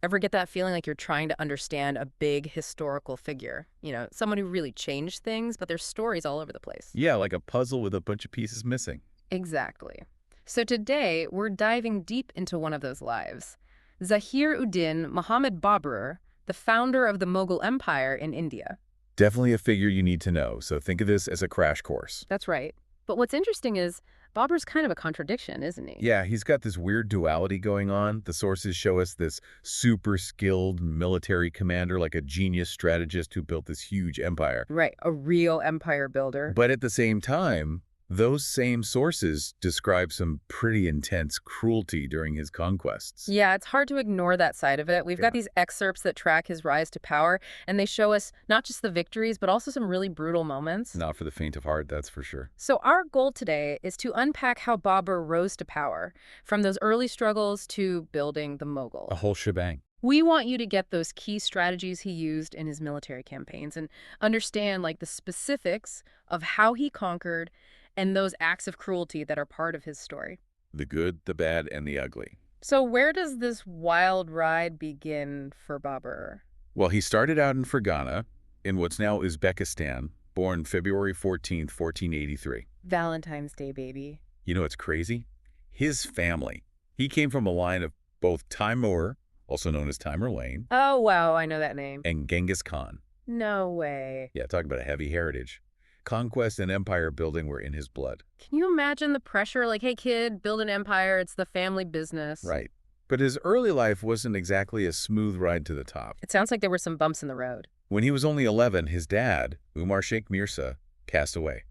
Ever get that feeling like you're trying to understand a big historical figure? Someone who really changed things, but there's stories all over the place. Yeah, like a puzzle with a bunch of pieces missing. Exactly. So today, we're diving deep into one of those lives. Zahir-ud-Din Muhammad Babur, the founder of the Mughal Empire in India. Definitely a figure you need to know, so think of this as a crash course. That's right. But what's interesting is Babur's kind of a contradiction, isn't he? Yeah, he's got this weird duality going on. The sources show us this super skilled military commander, like a genius strategist who built this huge empire. Right, a real empire builder. But at the same time, those same sources describe some pretty intense cruelty during his conquests. Yeah, it's hard to ignore that side of it. We've got these excerpts that track his rise to power, and they show us not just the victories, but also some really brutal moments. Not for the faint of heart, that's for sure. So our goal today is to unpack how Babur rose to power, from those early struggles to building the A Mughal. whole shebang. We want you to get those key strategies he used in his military campaigns and understand the specifics of how he conquered and those acts of cruelty that are part of his story. The good, the bad, and the ugly. So where does this wild ride begin for Babur? Well, he started out in Fergana, in what's now Uzbekistan, born February 14th, 1483. Valentine's Day, baby. You know what's crazy? His family. He came from a line of both Timur, also known as Tamerlane, Oh, wow, I know that name. and Genghis Khan. No way. Yeah, talk about a heavy heritage. Conquest and empire building were in his blood. Can you imagine the pressure? Like, hey, kid, build an empire. It's the family business. Right. But his early life wasn't exactly a smooth ride to the top. It sounds like there were some bumps in the road. When he was only 11, his dad, Umar Sheikh Mirza, passed away.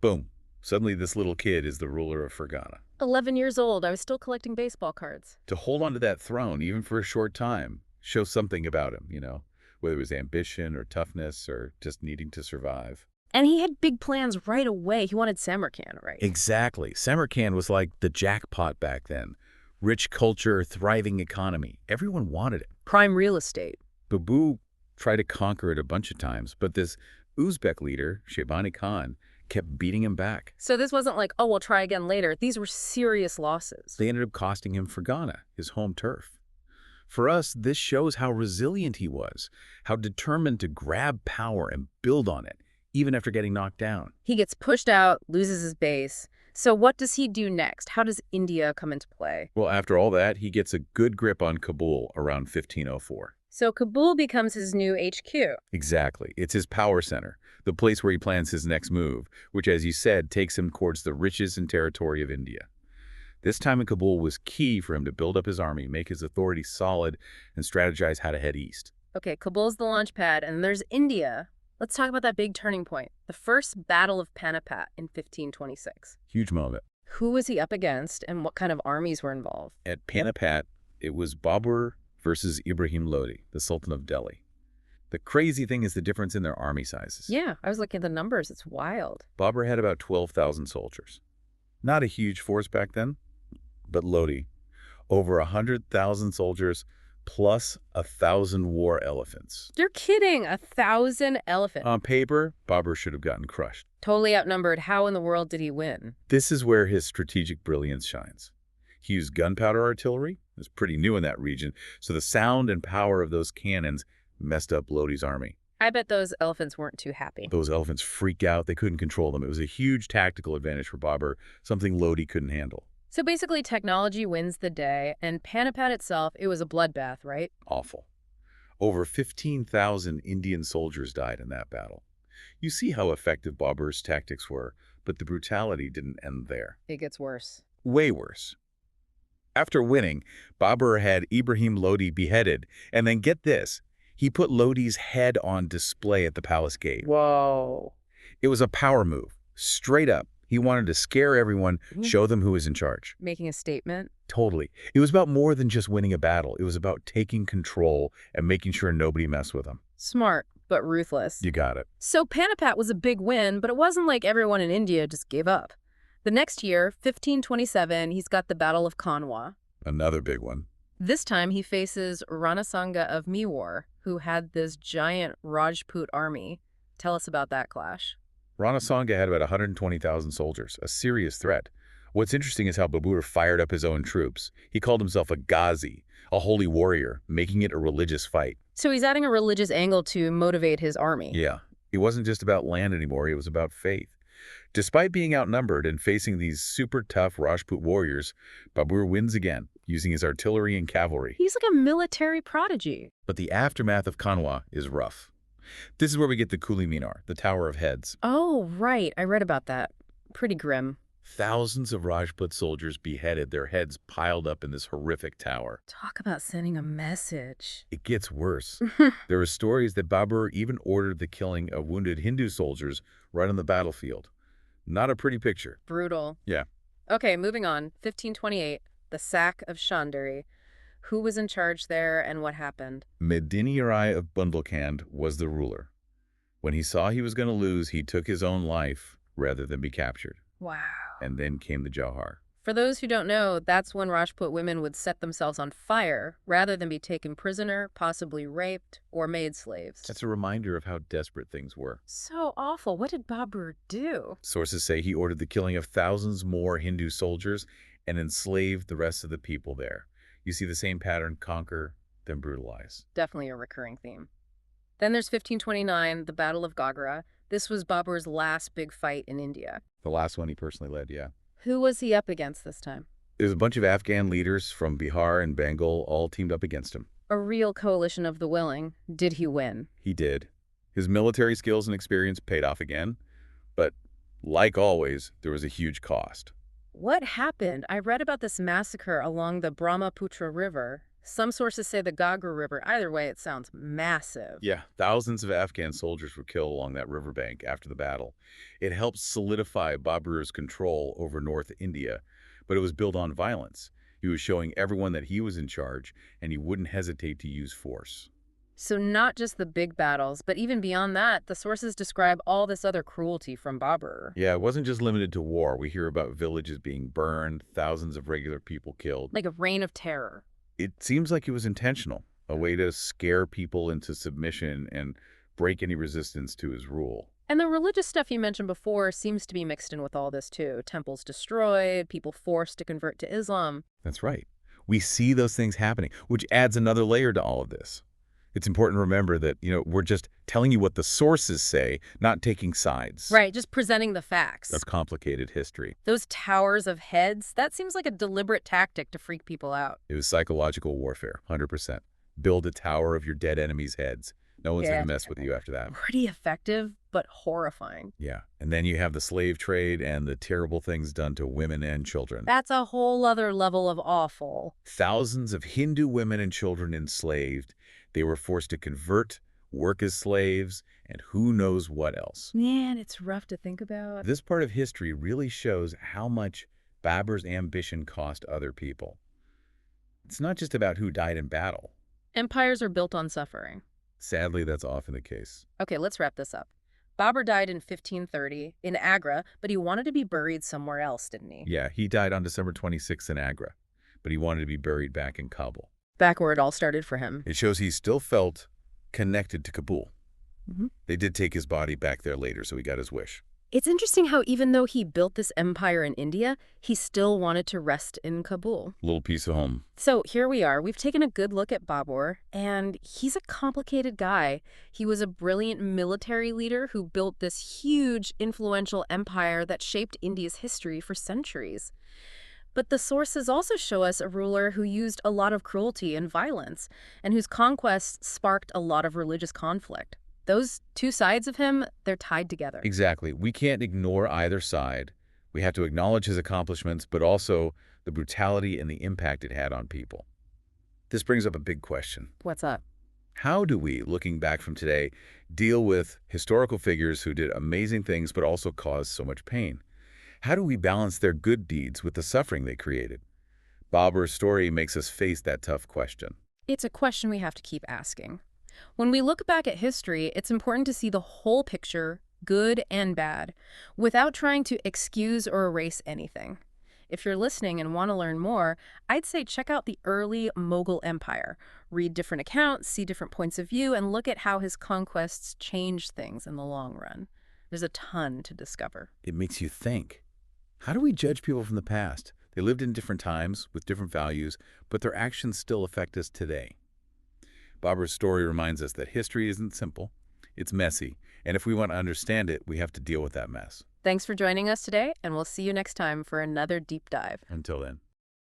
Boom. Suddenly this little kid is the ruler of Fergana. 11 years old. I was still collecting baseball cards. To hold onto that throne, even for a short time, shows something about him, whether it was ambition or toughness or just needing to survive. And he had big plans right away. He wanted Samarkand, right? Exactly. Samarkand was like the jackpot back then. Rich culture, thriving economy. Everyone wanted it. Prime real estate. Babu tried to conquer it a bunch of times, but this Uzbek leader, Shaybani Khan, kept beating him back. So this wasn't like, oh, we'll try again later. These were serious losses. They ended up costing him Fergana, his home turf. For us, this shows how resilient he was, how determined to grab power and build on it, even after getting knocked down. He gets pushed out, loses his base. So what does he do next? How does India come into play? Well, after all that, he gets a good grip on Kabul around 1504. So Kabul becomes his new HQ. Exactly. It's his power center, the place where he plans his next move, which, as you said, takes him towards the riches and territory of India. This time in Kabul was key for him to build up his army, make his authority solid, and strategize how to head east. Okay, Kabul's the launch pad, and there's India. Let's talk about that big turning point, the first Battle of Panipat in 1526. Huge moment. Who was he up against, and what kind of armies were involved? At Panipat, it was Babur versus Ibrahim Lodi, the Sultan of Delhi. The crazy thing is the difference in their army sizes. Yeah, I was looking at the numbers. It's wild. Babur had about 12,000 soldiers. Not a huge force back then, but Lodi, over 100,000 soldiers, plus 1,000 war elephants. You're kidding. 1,000 elephants. On paper, Babur should have gotten crushed. Totally outnumbered. How in the world did he win? This is where his strategic brilliance shines. He used gunpowder artillery. It was pretty new in that region, so the sound and power of those cannons messed up Lodi's army. I bet those elephants weren't too happy. Those elephants freaked out. They couldn't control them. It was a huge tactical advantage for Babur, something Lodi couldn't handle. So basically, technology wins the day, and Panipat itself, it was a bloodbath, right? Awful. Over 15,000 Indian soldiers died in that battle. You see how effective Babur's tactics were, but the brutality didn't end there. It gets worse. Way worse. After winning, Babur had Ibrahim Lodi beheaded, and then get this, he put Lodi's head on display at the palace gate. Whoa. It was a power move, straight up. He wanted to scare everyone, show them who was in charge. Making a statement? Totally. It was about more than just winning a battle. It was about taking control and making sure nobody messed with him. Smart, but ruthless. You got it. So Panipat was a big win, but it wasn't like everyone in India just gave up. The next year, 1527, he's got the Battle of Kanwa. Another big one. This time he faces Rana Sanga of Mewar, who had this giant Rajput army. Tell us about that clash. Rana Sanga had about 120,000 soldiers, a serious threat. What's interesting is how Babur fired up his own troops. He called himself a Ghazi, a holy warrior, making it a religious fight. So he's adding a religious angle to motivate his army. Yeah, it wasn't just about land anymore, it was about faith. Despite being outnumbered and facing these super tough Rajput warriors, Babur wins again, using his artillery and cavalry. He's like a military prodigy. But the aftermath of Kanwa is rough. This is where we get the Kuli Minar, the Tower of Heads. Oh, right. I read about that. Pretty grim. Thousands of Rajput soldiers beheaded, their heads piled up in this horrific tower. Talk about sending a message. It gets worse. There are stories that Babur even ordered the killing of wounded Hindu soldiers right on the battlefield. Not a pretty picture. Brutal. Yeah. Okay, moving on. 1528, the sack of Chanderi. Who was in charge there and what happened? Medini of Bundelkhand was the ruler. When he saw he was going to lose, he took his own life rather than be captured. Wow. And then came the Jauhar. For those who don't know, that's when Rajput women would set themselves on fire rather than be taken prisoner, possibly raped, or made slaves. That's a reminder of how desperate things were. So awful. What did Babur do? Sources say he ordered the killing of thousands more Hindu soldiers and enslaved the rest of the people there. You see the same pattern: conquer, then brutalize. Definitely a recurring theme. Then there's 1529, the Battle of Gagra. This was Babur's last big fight in India. The last one he personally led, yeah. Who was he up against this time? There's a bunch of Afghan leaders from Bihar and Bengal all teamed up against him. A real coalition of the willing. Did he win? He did. His military skills and experience paid off again, but like always, there was a huge cost. What happened? I read about this massacre along the Brahmaputra River. Some sources say the Gagra River. Either way, it sounds massive. Yeah, thousands of Afghan soldiers were killed along that riverbank after the battle. It helped solidify Babur's control over North India, but it was built on violence. He was showing everyone that he was in charge, and he wouldn't hesitate to use force. So not just the big battles, but even beyond that, the sources describe all this other cruelty from Babur. Yeah, it wasn't just limited to war. We hear about villages being burned, thousands of regular people killed. Like a reign of terror. It seems like it was intentional, a way to scare people into submission and break any resistance to his rule. And the religious stuff you mentioned before seems to be mixed in with all this too. Temples destroyed, people forced to convert to Islam. That's right. We see those things happening, which adds another layer to all of this. It's important to remember that, we're just telling you what the sources say, not taking sides. Right, just presenting the facts. That's complicated history. Those towers of heads, that seems like a deliberate tactic to freak people out. It was psychological warfare, 100%. Build a tower of your dead enemies' heads. No one's going to mess with you after that. Pretty effective, but horrifying. Yeah, and then you have the slave trade and the terrible things done to women and children. That's a whole other level of awful. Thousands of Hindu women and children enslaved. They were forced to convert, work as slaves, and who knows what else. Man, it's rough to think about. This part of history really shows how much Babur's ambition cost other people. It's not just about who died in battle. Empires are built on suffering. Sadly, that's often the case. Okay, let's wrap this up. Babur died in 1530 in Agra, but he wanted to be buried somewhere else, didn't he? Yeah, he died on December 26th in Agra, but he wanted to be buried back in Kabul. Back where it all started for him. It shows he still felt connected to Kabul. Mm-hmm. They did take his body back there later, so he got his wish. It's interesting how even though he built this empire in India, he still wanted to rest in Kabul. Little piece of home. So here we are. We've taken a good look at Babur, and he's a complicated guy. He was a brilliant military leader who built this huge, influential empire that shaped India's history for centuries. But the sources also show us a ruler who used a lot of cruelty and violence, and whose conquests sparked a lot of religious conflict. Those two sides of him, they're tied together. Exactly. We can't ignore either side. We have to acknowledge his accomplishments, but also the brutality and the impact it had on people. This brings up a big question. What's up? How do we, looking back from today, deal with historical figures who did amazing things but also caused so much pain? How do we balance their good deeds with the suffering they created? Babur's story makes us face that tough question. It's a question we have to keep asking. When we look back at history, it's important to see the whole picture, good and bad, without trying to excuse or erase anything. If you're listening and want to learn more, I'd say check out the early Mughal Empire. Read different accounts, see different points of view, and look at how his conquests changed things in the long run. There's a ton to discover. It makes you think. How do we judge people from the past? They lived in different times with different values, but their actions still affect us today. Babur's story reminds us that history isn't simple, it's messy, and if we want to understand it, we have to deal with that mess. Thanks for joining us today, and we'll see you next time for another deep dive. Until then.